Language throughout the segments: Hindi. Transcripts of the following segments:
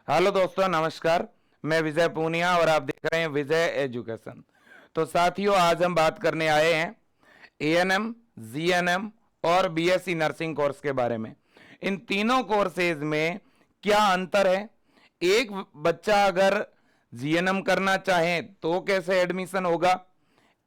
हेलो दोस्तों, नमस्कार। मैं विजय पूनिया और आप देख रहे हैं विजय एजुकेशन। तो साथियों, आज हम बात करने आए हैं एएनएम, जीएनएम और बीएससी नर्सिंग कोर्स के बारे में। इन तीनों कोर्सेज में क्या अंतर है, एक बच्चा अगर जीएनएम करना चाहे तो कैसे एडमिशन होगा,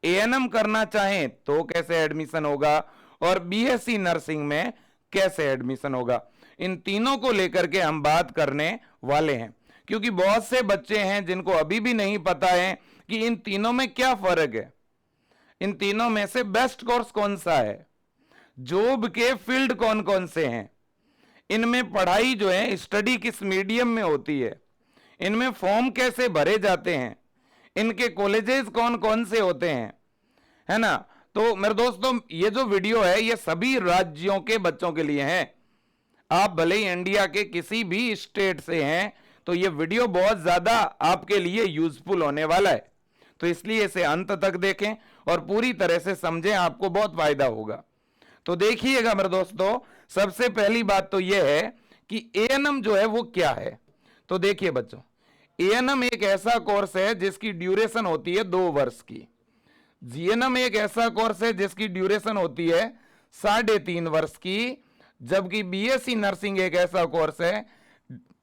एएनएम करना चाहे तो कैसे एडमिशन होगा और बीएससी नर्सिंग में कैसे एडमिशन होगा। इन तीनों को लेकर के हम बात करने वाले हैं, क्योंकि बहुत से बच्चे हैं जिनको अभी भी नहीं पता है कि इन तीनों में क्या फर्क है, इन तीनों में से बेस्ट कोर्स कौन सा है, जॉब के फील्ड कौन कौन से हैं, इनमें पढ़ाई जो है स्टडी किस मीडियम में होती है, इनमें फॉर्म कैसे भरे जाते हैं, इनके कॉलेजेस कौन कौन से होते हैं, है ना। तो मेरे दोस्तों, ये जो वीडियो है ये सभी राज्यों के बच्चों के लिए है। आप भले ही इंडिया के किसी भी स्टेट से हैं तो ये वीडियो बहुत ज्यादा आपके लिए यूजफुल होने वाला है, तो इसलिए इसे अंत तक देखें और पूरी तरह से समझें, आपको बहुत फायदा होगा। तो देखिएगा मेरे दोस्तों, सबसे पहली बात तो यह है कि एएनएम जो है वो क्या है। तो देखिए बच्चों, एएनएम एक ऐसा कोर्स है जिसकी ड्यूरेशन होती है 2 वर्ष की। जीएनएम एक ऐसा कोर्स है जिसकी ड्यूरेशन होती है 3.5 वर्ष की, जबकि बीएससी नर्सिंग एक ऐसा कोर्स है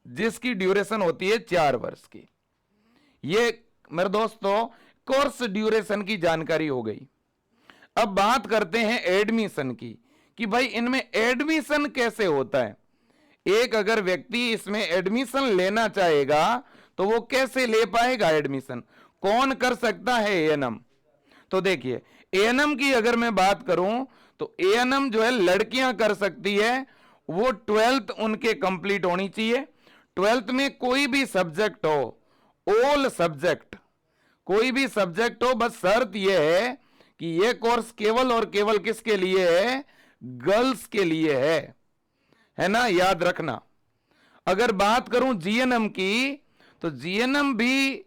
जिसकी ड्यूरेशन होती है 4 वर्ष की। ये मेरे दोस्तों कोर्स ड्यूरेशन की जानकारी हो गई। अब बात करते हैं एडमिशन की कि भाई इनमें एडमिशन कैसे होता है। एक अगर व्यक्ति इसमें एडमिशन लेना चाहेगा तो वो कैसे ले पाएगा एडमिशन, कौन कर सकता है एएनएम। तो देखिए, एएनएम की अगर मैं बात करूं तो एएनएम जो है लड़कियां कर सकती है, वो 12th उनके कंप्लीट होनी चाहिए। 12th में कोई भी सब्जेक्ट हो, ऑल सब्जेक्ट, कोई भी सब्जेक्ट हो, बस शर्त यह है कि यह कोर्स केवल और केवल किसके लिए है, गर्ल्स के लिए है ना, याद रखना। अगर बात करूं जीएनएम की तो जीएनएम भी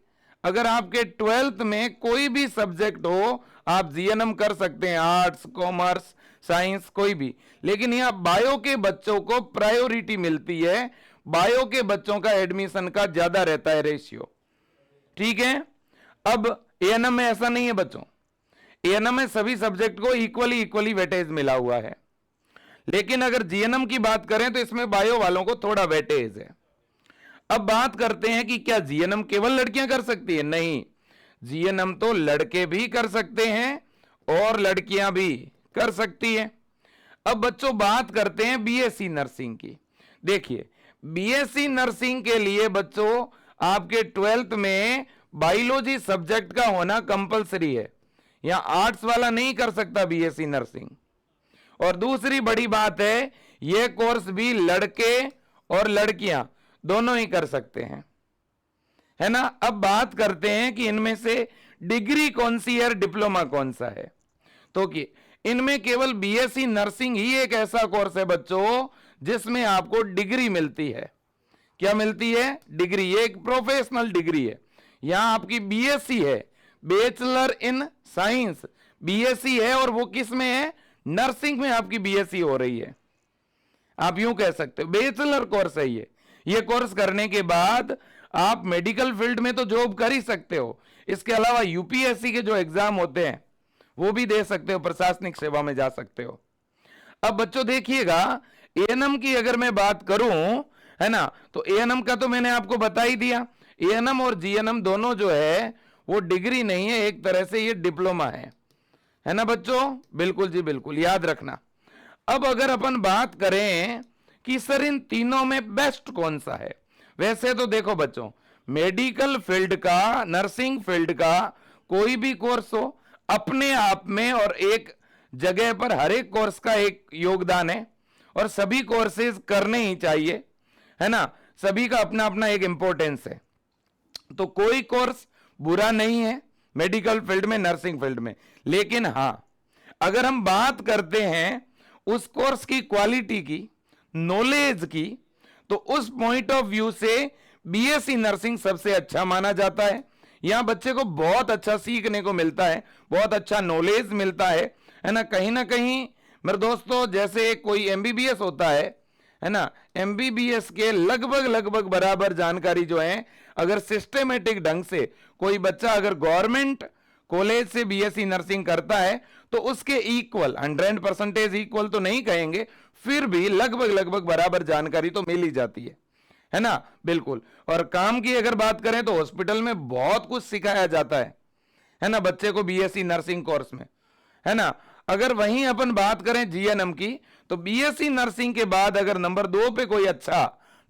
अगर आपके 12th में कोई भी सब्जेक्ट हो आप जीएनएम कर सकते हैं, आर्ट्स, कॉमर्स, साइंस, कोई भी। लेकिन यहां बायो के बच्चों को प्रायोरिटी मिलती है, बायो के बच्चों का एडमिशन का ज्यादा रहता है रेशियो, ठीक है। अब एएनएम में ऐसा नहीं है बच्चों, एएनएम में सभी सब्जेक्ट को इक्वली वेटेज मिला हुआ है। लेकिन अगर जीएनएम की बात करें तो इसमें बायो वालों को थोड़ा वेटेज है। अब बात करते हैं कि क्या जीएनएम केवल लड़कियां कर सकती है, नहीं, जीएनएम तो लड़के भी कर सकते हैं और लड़कियां भी कर सकती है। अब बच्चों बात करते हैं बीएससी नर्सिंग की। देखिए, बीएससी नर्सिंग के लिए बच्चों आपके 12th में बायोलॉजी सब्जेक्ट का होना कंपलसरी है, यहां आर्ट्स वाला नहीं कर सकता बीएससी नर्सिंग। और दूसरी बड़ी बात है, यह कोर्स भी लड़के और लड़कियां दोनों ही कर सकते हैं, है ना। अब बात करते हैं कि इनमें से डिग्री कौन सी है और डिप्लोमा कौन सा है। तो कि इनमें केवल बीएससी नर्सिंग ही एक ऐसा कोर्स है बच्चों जिसमें आपको डिग्री मिलती है। क्या मिलती है? डिग्री। ये एक प्रोफेशनल डिग्री है। यहां आपकी बीएससी है, बैचलर इन साइंस, बीएससी है, और वो किस में है? नर्सिंग में आपकी बीएससी हो रही है। आप यूं कह सकते हो बैचलर कोर्स है ये कोर्स करने के बाद आप मेडिकल फील्ड में तो जॉब कर ही सकते हो, इसके अलावा यूपीएससी के जो एग्जाम होते हैं वो भी दे सकते हो, प्रशासनिक सेवा में जा सकते हो। अब बच्चों देखिएगा, एएनएम की अगर मैं बात करूं, है ना, तो एएनएम का तो मैंने आपको बता ही दिया। एएनएम और जीएनएम दोनों जो है वो डिग्री नहीं है, एक तरह से ये डिप्लोमा है ना बच्चों। बिल्कुल जी बिल्कुल, याद रखना। अब अगर अपन बात करें कि सर इन तीनों में बेस्ट कौन सा है, वैसे तो देखो बच्चों, मेडिकल फील्ड का, नर्सिंग फील्ड का कोई भी कोर्स हो अपने आप में और एक जगह पर हर एक कोर्स का एक योगदान है और सभी कोर्सेज करने ही चाहिए, है ना। सभी का अपना अपना एक इंपॉर्टेंस है, तो कोई कोर्स बुरा नहीं है मेडिकल फील्ड में, नर्सिंग फील्ड में। लेकिन हां, अगर हम बात करते हैं उस कोर्स की क्वालिटी की, नॉलेज की, तो उस पॉइंट ऑफ व्यू से बीएससी नर्सिंग सबसे अच्छा माना जाता है। यहां बच्चे को बहुत अच्छा सीखने को मिलता है, बहुत अच्छा नॉलेज मिलता है ना। कहीं ना कहीं मेरे दोस्तों, जैसे कोई एमबीबीएस होता है है ना, एमबीबीएस के लगभग लगभग बराबर जानकारी जो है, अगर सिस्टमेटिक ढंग से कोई बच्चा अगर गवर्नमेंट कॉलेज से बीएससी नर्सिंग करता है तो उसके इक्वल 100% इक्वल तो नहीं कहेंगे, फिर भी लगभग लगभग बराबर जानकारी तो मिल ही जाती है ना, बिल्कुल। और काम की अगर बात करें तो हॉस्पिटल में बहुत कुछ सिखाया जाता है ना, बच्चे को बीएससी नर्सिंग कोर्स में, है ना। अगर वहीं अपन बात करें जीएनएम की, तो बीएससी नर्सिंग के बाद अगर नंबर 2 पे कोई अच्छा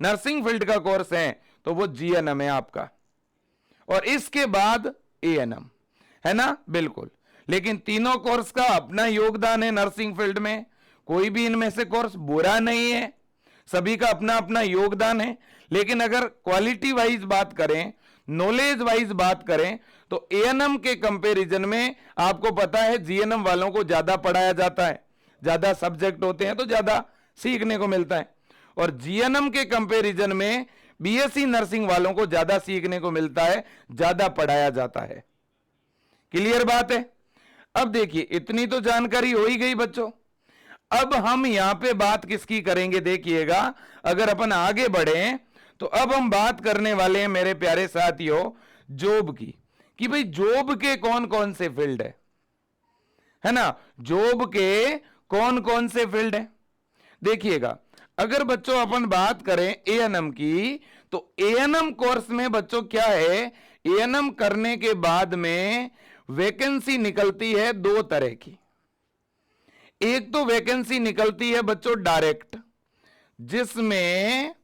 नर्सिंग फील्ड का कोर्स है तो वो जीएनएम है आपका, और इसके बाद एएनएम, है ना, बिल्कुल। लेकिन तीनों कोर्स का अपना योगदान है नर्सिंग फील्ड में, कोई भी इनमें से कोर्स बुरा नहीं है, सभी का अपना अपना योगदान है। लेकिन अगर क्वालिटी वाइज बात करें, नॉलेज वाइज बात करें, तो एएनएम के कंपैरिजन में आपको पता है जीएनएम वालों को ज्यादा पढ़ाया जाता है, ज्यादा सब्जेक्ट होते हैं तो ज्यादा सीखने को मिलता है, और जीएनएम के कंपैरिजन में बीएससी नर्सिंग वालों को ज्यादा सीखने को मिलता है, ज्यादा पढ़ाया जाता है। क्लियर बात है। अब देखिए इतनी तो जानकारी हो ही गई बच्चों। अब हम यहां पे बात किसकी करेंगे, देखिएगा, अगर अपन आगे बढ़े तो अब हम बात करने वाले हैं मेरे प्यारे साथियों जॉब की, कि भाई जॉब के कौन कौन से फील्ड है ना, जॉब के कौन कौन से फील्ड है। देखिएगा, अगर बच्चों अपन बात करें एएनएम की, तो एएनएम कोर्स में बच्चों क्या है, एएनएम करने के बाद में वैकेंसी निकलती है 2 तरह की। एक तो वैकेंसी निकलती है बच्चों डायरेक्ट, जिसमें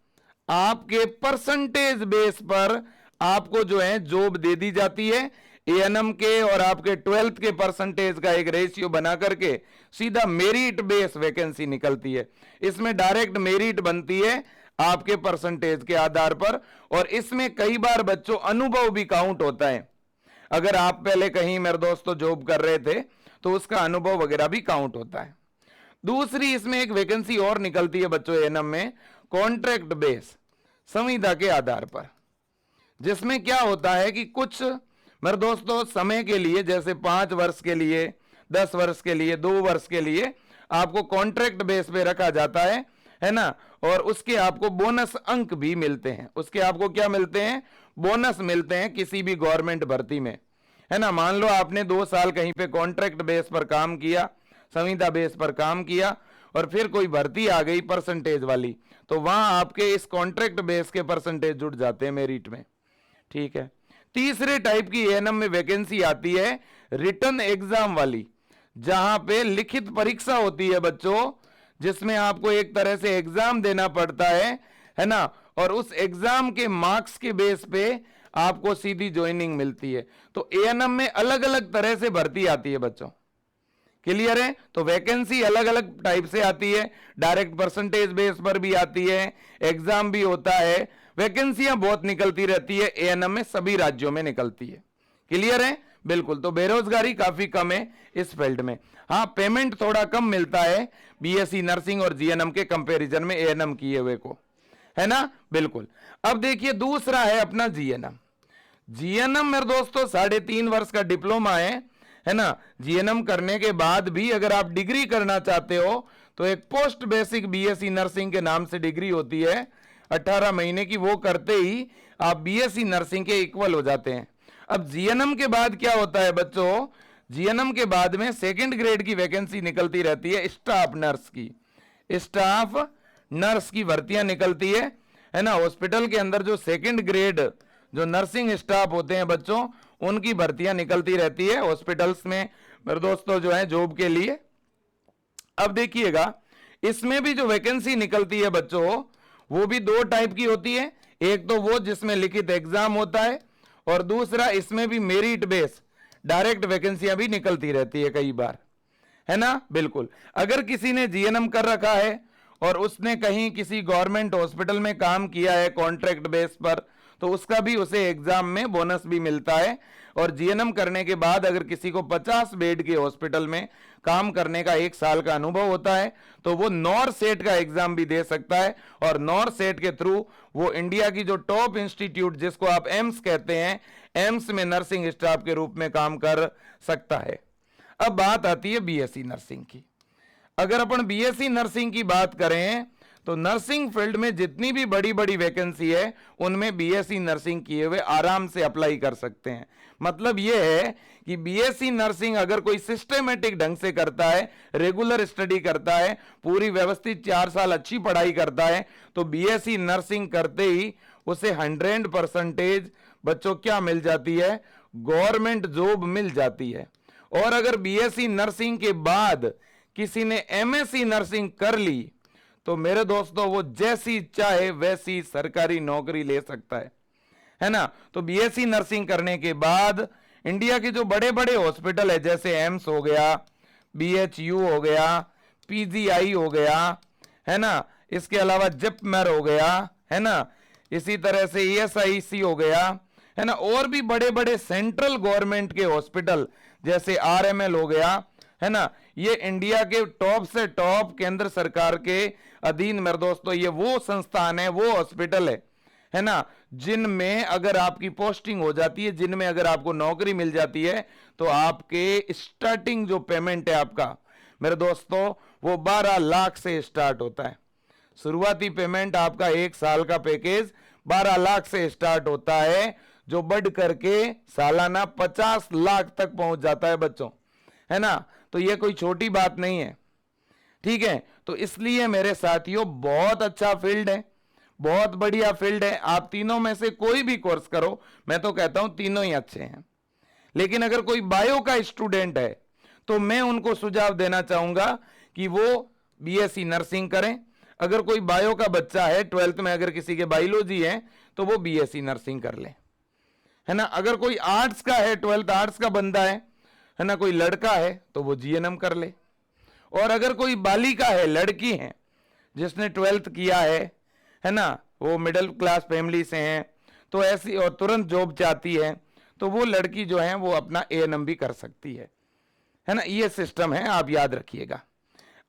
आपके परसेंटेज बेस पर आपको जो है जॉब दे दी जाती है, एएनएम के और आपके 12th के परसेंटेज का एक रेशियो बना करके सीधा मेरिट बेस वैकेंसी निकलती है। इसमें डायरेक्ट मेरिट बनती है आपके परसेंटेज के आधार पर, और इसमें कई बार बच्चों अनुभव भी काउंट होता है। अगर आप पहले कहीं मेरे दोस्तों जॉब कर रहे थे तो उसका अनुभव वगैरह भी काउंट होता है। दूसरी इसमें एक वैकेंसी और निकलती है बच्चों एएनएम में, कॉन्ट्रैक्ट बेस, संविदा के आधार पर, जिसमें क्या होता है कि कुछ मेरे दोस्तों समय के लिए, जैसे 5 वर्ष के लिए, 10 वर्ष के लिए, 2 वर्ष के लिए आपको कॉन्ट्रैक्ट बेस पे रखा जाता है ना, और उसके आपको बोनस अंक भी मिलते हैं। उसके आपको क्या मिलते हैं, बोनस मिलते हैं किसी भी गवर्नमेंट भर्ती में, है ना। मान लो आपने 2 साल कहीं पे कॉन्ट्रैक्ट बेस पर काम किया, संविदा बेस पर काम किया, और फिर कोई भर्ती आ गई परसेंटेज वाली, तो वहां आपके इस कॉन्ट्रैक्ट बेस के परसेंटेज जुड़ जाते हैं मेरिट में, ठीक है। तीसरे टाइप की एएनएम में वैकेंसी आती है रिटन एग्जाम वाली, जहां पे लिखित परीक्षा होती है बच्चों, जिसमें आपको एक तरह से एग्जाम देना पड़ता है ना, और उस एग्जाम के मार्क्स के बेस पे आपको सीधी ज्वाइनिंग मिलती है। तो एएनएम में अलग अलग तरह से भर्ती आती है बच्चों, क्लियर है। तो वैकेंसी अलग अलग टाइप से आती है, डायरेक्ट परसेंटेज बेस पर भी आती है, एग्जाम भी होता है, वैकेंसियां बहुत निकलती रहती है एएनएम में, सभी राज्यों में निकलती है, क्लियर है, बिल्कुल। तो बेरोजगारी काफी कम है इस फील्ड में। हाँ, पेमेंट थोड़ा कम मिलता है बीएससी नर्सिंग और जीएनएम के कंपैरिजन में एएनएम किए हुए को, है ना, बिल्कुल। अब देखिए दूसरा है अपना जीएनएम। जीएनएम मेरे दोस्तों 3.5 वर्ष का डिप्लोमा है ना। जीएनएम करने के बाद भी अगर आप डिग्री करना चाहते हो तो एक पोस्ट बेसिक बीएससी नर्सिंग के नाम से डिग्री होती है 18 महीने की, वो करते ही आप बीएससी नर्सिंग के इक्वल हो जाते हैं। अब जीएनएम के बाद क्या होता है बच्चों, जीएनएम के बाद में 2nd ग्रेड की वैकेंसी निकलती रहती है, स्टाफ नर्स की, स्टाफ नर्स की भर्तियां निकलती है ना। हॉस्पिटल के अंदर जो 2nd ग्रेड जो नर्सिंग स्टाफ होते हैं बच्चों, उनकी भर्तियां निकलती रहती है हॉस्पिटल्स में मेरे दोस्तों जो है जॉब के लिए। अब देखिएगा, इसमें भी जो वैकेंसी निकलती है बच्चों, वो भी 2 टाइप की होती है। एक तो वो जिसमें लिखित एग्जाम होता है, और दूसरा इसमें भी मेरिट बेस डायरेक्ट वैकेंसियां भी निकलती रहती है कई बार, है ना, बिल्कुल। अगर किसी ने जीएनएम कर रखा है और उसने कहीं किसी गवर्नमेंट हॉस्पिटल में काम किया है कॉन्ट्रैक्ट बेस पर, तो उसका भी उसे एग्जाम में बोनस भी मिलता है। और जीएनएम करने के बाद अगर किसी को 50 बेड के हॉस्पिटल में काम करने का 1 साल का अनुभव होता है, तो वो नॉर सेट का एग्जाम भी दे सकता है, और नॉर सेट के थ्रू वो इंडिया की जो टॉप इंस्टीट्यूट जिसको आप एम्स कहते हैं, एम्स में नर्सिंग स्टाफ के रूप में काम कर सकता है। अब बात आती है बीएससी नर्सिंग की। अगर अपन बीएससी नर्सिंग की बात करें तो नर्सिंग फील्ड में जितनी भी बड़ी बड़ी वैकेंसी है उनमें बीएससी नर्सिंग किए हुए आराम से अप्लाई कर सकते हैं। मतलब यह है कि बीएससी नर्सिंग अगर कोई सिस्टमेटिक ढंग से करता है, रेगुलर स्टडी करता है, पूरी व्यवस्थित 4 साल अच्छी पढ़ाई करता है, तो बीएससी नर्सिंग करते ही उसे 100% बच्चों क्या मिल जाती है, गवर्नमेंट जॉब मिल जाती है। और अगर बीएससी नर्सिंग के बाद किसी ने एमएससी नर्सिंग कर ली तो मेरे दोस्तों वो जैसी चाहे वैसी सरकारी नौकरी ले सकता है ना। तो बीएससी नर्सिंग करने के बाद इंडिया के जो बड़े बड़े हॉस्पिटल है, जैसे एम्स हो गया, बीएचयू हो गया, पीजीआई हो गया, है ना, इसके अलावा जिपमर हो गया, है ना, इसी तरह से ईएसआईसी हो गया, है ना, और भी बड़े बड़े सेंट्रल गवर्नमेंट के हॉस्पिटल जैसे आरएमएल हो गया, है ना, ये इंडिया के टॉप से टॉप केंद्र सरकार के अधीन मेरे दोस्तों ये वो संस्थान है, वो हॉस्पिटल है ना, जिनमें अगर आपकी पोस्टिंग हो जाती है, जिनमें अगर आपको नौकरी मिल जाती है, तो आपके स्टार्टिंग जो पेमेंट है आपका मेरे दोस्तों वो 12 लाख से स्टार्ट होता है। शुरुआती पेमेंट आपका 1 साल का पैकेज 12 लाख से स्टार्ट होता है, जो बढ़ करके सालाना 50 लाख तक पहुंच जाता है बच्चों, है ना। तो ये कोई छोटी बात नहीं है, ठीक है। तो इसलिए मेरे साथियों बहुत अच्छा फील्ड है, बहुत बढ़िया फील्ड है। आप तीनों में से कोई भी कोर्स करो, मैं तो कहता हूं तीनों ही अच्छे हैं। लेकिन अगर कोई बायो का स्टूडेंट है तो मैं उनको सुझाव देना चाहूंगा कि वो बीएससी नर्सिंग करें। अगर कोई बायो का बच्चा है, 12th में अगर किसी के बायोलॉजी है तो वो बीएससी नर्सिंग कर ले, है ना। अगर कोई आर्ट्स का है, 12th आर्ट्स का बंदा है ना, कोई लड़का है तो वो जीएनएम कर ले। और अगर कोई बालिका है, लड़की है, जिसने 12th किया है ना, वो मिडिल क्लास फैमिली से हैं, तो ऐसी और तुरंत जॉब चाहती है तो वो लड़की जो है वो अपना एएनएम भी कर सकती है ना। ये सिस्टम है, आप याद रखिएगा।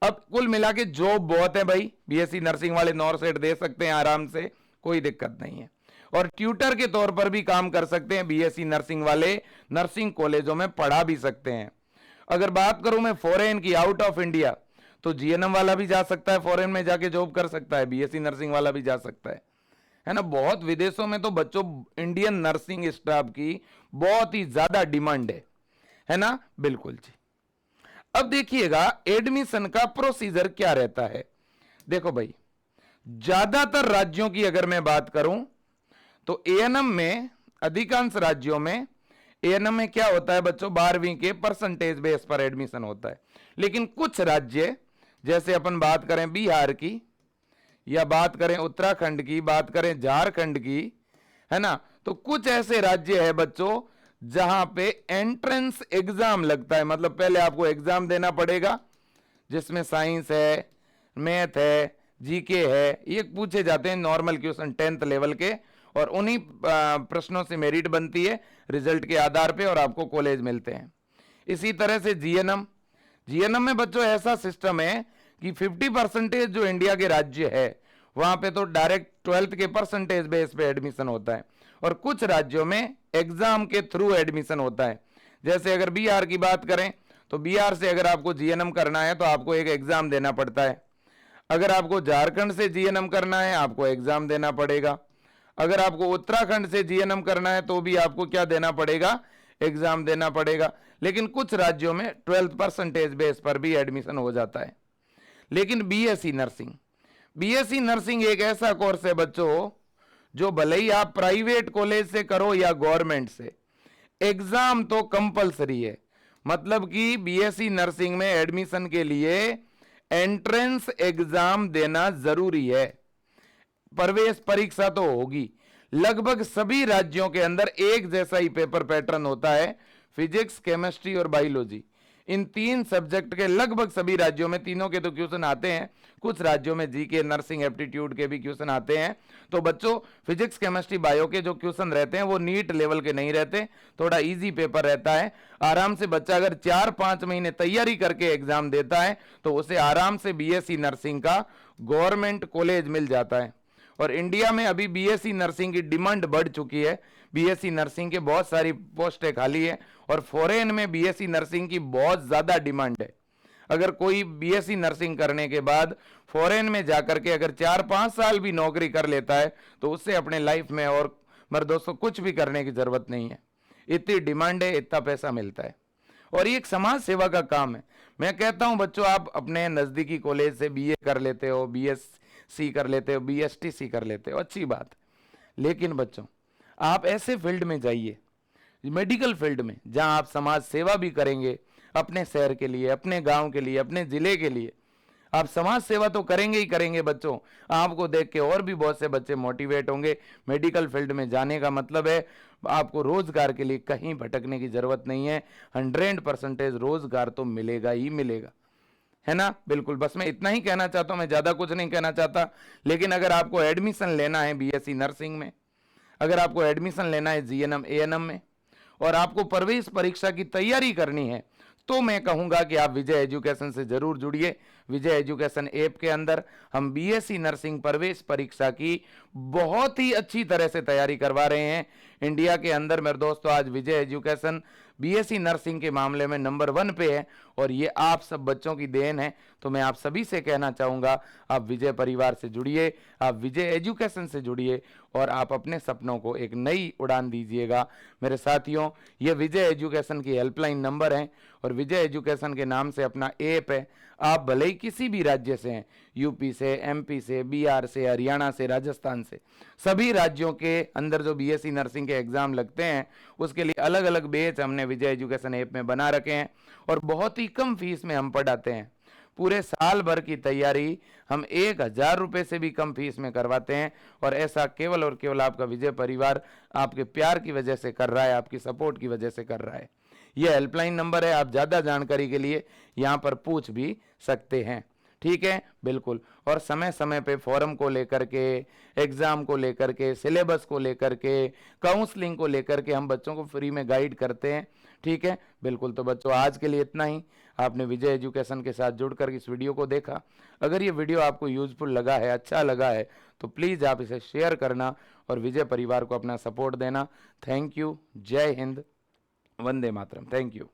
अब कुल मिला के जॉब बहुत है भाई, बीएससी नर्सिंग वाले नॉर्सेट दे सकते हैं आराम से, कोई दिक्कत नहीं है। और ट्यूटर के तौर पर भी काम कर सकते हैं बीएससी नर्सिंग वाले, नर्सिंग कॉलेजों में पढ़ा भी सकते हैं। अगर बात करूं मैं फॉरेन की, आउट ऑफ इंडिया, तो जीएनएम वाला भी जा सकता है, फॉरेन में जाके जॉब कर सकता है, बीएससी नर्सिंग वाला भी जा सकता है ना। बहुत विदेशों में तो बच्चों इंडियन नर्सिंग स्टाफ की बहुत ही ज्यादा डिमांड है ना। बिल्कुल जी। अब देखिएगा एडमिशन का प्रोसीजर क्या रहता है। देखो भाई, ज्यादातर राज्यों की अगर मैं बात करूं तो एएनएम में, अधिकांश राज्यों में एएनएम में क्या होता है बच्चों, 12वीं के परसेंटेज बेस पर एडमिशन होता है। लेकिन कुछ राज्य, जैसे अपन बात करें बिहार की, या बात करें उत्तराखंड की, बात करें झारखंड की, है ना, तो कुछ ऐसे राज्य है बच्चों जहां पे एंट्रेंस एग्जाम लगता है। मतलब पहले आपको एग्जाम देना पड़ेगा, जिसमें साइंस है, मैथ है, जीके है, ये पूछे जाते हैं नॉर्मल क्वेश्चन 10th लेवल के, और उन्हीं प्रश्नों से मेरिट बनती है रिजल्ट के आधार पे, और आपको कॉलेज मिलते हैं। इसी तरह से जीएनएम में बच्चों ऐसा सिस्टम है कि 50% जो इंडिया के राज्य है वहां पे तो डायरेक्ट 12th के परसेंटेज बेस पे एडमिशन होता है, और कुछ राज्यों में एग्जाम के थ्रू एडमिशन होता है। जैसे अगर बिहार की बात करें तो बिहार से अगर आपको जीएनएम करना है तो आपको एक एग्जाम देना पड़ता है। अगर आपको झारखंड से जीएनएम करना है आपको एग्जाम देना पड़ेगा। अगर आपको उत्तराखंड से जीएनएम करना है तो भी आपको क्या देना पड़ेगा, एग्जाम देना पड़ेगा। लेकिन कुछ राज्यों में 12th परसेंटेज बेस पर भी एडमिशन हो जाता है। लेकिन बीएससी नर्सिंग एक ऐसा कोर्स है बच्चों जो भले ही आप प्राइवेट कॉलेज से करो या गवर्नमेंट से, एग्जाम तो कंपलसरी है। मतलब कि बीएससी नर्सिंग में एडमिशन के लिए एंट्रेंस एग्जाम देना जरूरी है। प्रवेश परीक्षा तो होगी। लगभग सभी राज्यों के अंदर एक जैसा ही पेपर पैटर्न होता है, फिजिक्स, केमिस्ट्री और बायोलॉजी। इन 3 सब्जेक्ट के लगभग सभी राज्यों में, तीनों के तो क्वेश्चन आते हैं, कुछ राज्यों में जीके, नर्सिंग, एप्टीट्यूड के भी क्वेश्चन आते हैं। तो बच्चों फिजिक्स, केमिस्ट्री, बायो के जो क्वेश्चन रहते हैं वो नीट लेवल के नहीं रहते, थोड़ा इजी पेपर रहता है। आराम से बच्चा अगर 4-5 महीने तैयारी करके एग्जाम देता है तो उसे आराम से बीएससी नर्सिंग का गवर्नमेंट कॉलेज मिल जाता है। और इंडिया में अभी बीएससी नर्सिंग की डिमांड बढ़ चुकी है, बीएससी नर्सिंग के बहुत सारी पोस्टें खाली है, और फॉरेन में बीएससी नर्सिंग की बहुत ज्यादा डिमांड है। अगर कोई बीएससी नर्सिंग करने के बाद फॉरेन में जाकर के अगर 4-5 साल भी नौकरी कर लेता है तो उससे अपने लाइफ में और मेरे दोस्तों कुछ भी करने की जरूरत नहीं है। इतनी डिमांड है, इतना पैसा मिलता है और ये एक समाज सेवा का काम है। मैं कहता हूं बच्चों, आप अपने नजदीकी कॉलेज से बीए कर लेते हो, बीएससी कर लेते हो, बीएसटीसी कर लेते हो, अच्छी बात, लेकिन बच्चों आप ऐसे फील्ड में जाइए, मेडिकल फील्ड में, जहां आप समाज सेवा भी करेंगे, अपने शहर के लिए, अपने गांव के लिए, अपने जिले के लिए। आप समाज सेवा तो करेंगे ही करेंगे बच्चों, आपको देख के और भी बहुत से बच्चे मोटिवेट होंगे। मेडिकल फील्ड में जाने का मतलब है आपको रोजगार के लिए कहीं भटकने की जरूरत नहीं है। 100% रोजगार तो मिलेगा ही मिलेगा, है ना। बिल्कुल, बस मैं इतना ही कहना चाहता हूं, मैं ज्यादा कुछ नहीं कहना चाहता। लेकिन अगर आपको एडमिशन लेना है बीएससी नर्सिंग में, अगर आपको एडमिशन लेना है जीएनएम एएनएम में, और आपको प्रवेश परीक्षा की तैयारी करनी है, तो मैं कहूंगा कि आप विजय एजुकेशन से जरूर जुड़िए। विजय एजुकेशन ऐप के अंदर हम बीएससी नर्सिंग प्रवेश परीक्षा की बहुत ही अच्छी तरह से तैयारी करवा रहे हैं। इंडिया के अंदर मेरे दोस्तों आज विजय एजुकेशन बीएससी नर्सिंग के मामले में नंबर 1 पे है और ये आप सब बच्चों की देन है। तो मैं आप सभी से कहना चाहूंगा, आप विजय परिवार से जुड़िए, आप विजय एजुकेशन से जुड़िए और आप अपने सपनों को एक नई उड़ान दीजिएगा। मेरे साथियों, ये विजय एजुकेशन की हेल्पलाइन नंबर है और विजय एजुकेशन के नाम से अपना ऐप है। आप भले ही किसी भी राज्य से हैं, यूपी से, एमपी से, बिहार से, हरियाणा से, राजस्थान से, सभी राज्यों के अंदर जो बीएससी नर्सिंग के एग्जाम लगते हैं उसके लिए अलग अलग बैच हमने विजय एजुकेशन ऐप में बना रखे हैं और बहुत ही कम फीस में हम पढ़ाते हैं। पूरे साल भर की तैयारी हम 1000 रुपए से भी कम फीस में करवाते हैं और ऐसा केवल और केवल आपका विजय परिवार आपके प्यार की वजह से कर रहा है, आपकी सपोर्ट की वजह से कर रहा है। यह हेल्पलाइन नंबर है, आप ज्यादा जानकारी के लिए यहां पर पूछ भी सकते हैं, ठीक है। बिल्कुल, और समय समय पे फॉरम को लेकर के, एग्जाम को लेकर के, सिलेबस को लेकर के, काउंसलिंग को लेकर के हम बच्चों को फ्री में गाइड करते हैं, ठीक है। बिल्कुल, तो बच्चों आज के लिए इतना ही। आपने विजय एजुकेशन के साथ जुड़कर इस वीडियो को देखा। अगर ये वीडियो आपको यूजफुल लगा है, अच्छा लगा है, तो प्लीज आप इसे शेयर करना और विजय परिवार को अपना सपोर्ट देना। Thank you. जय हिंद, वंदे मातरम। Thank you.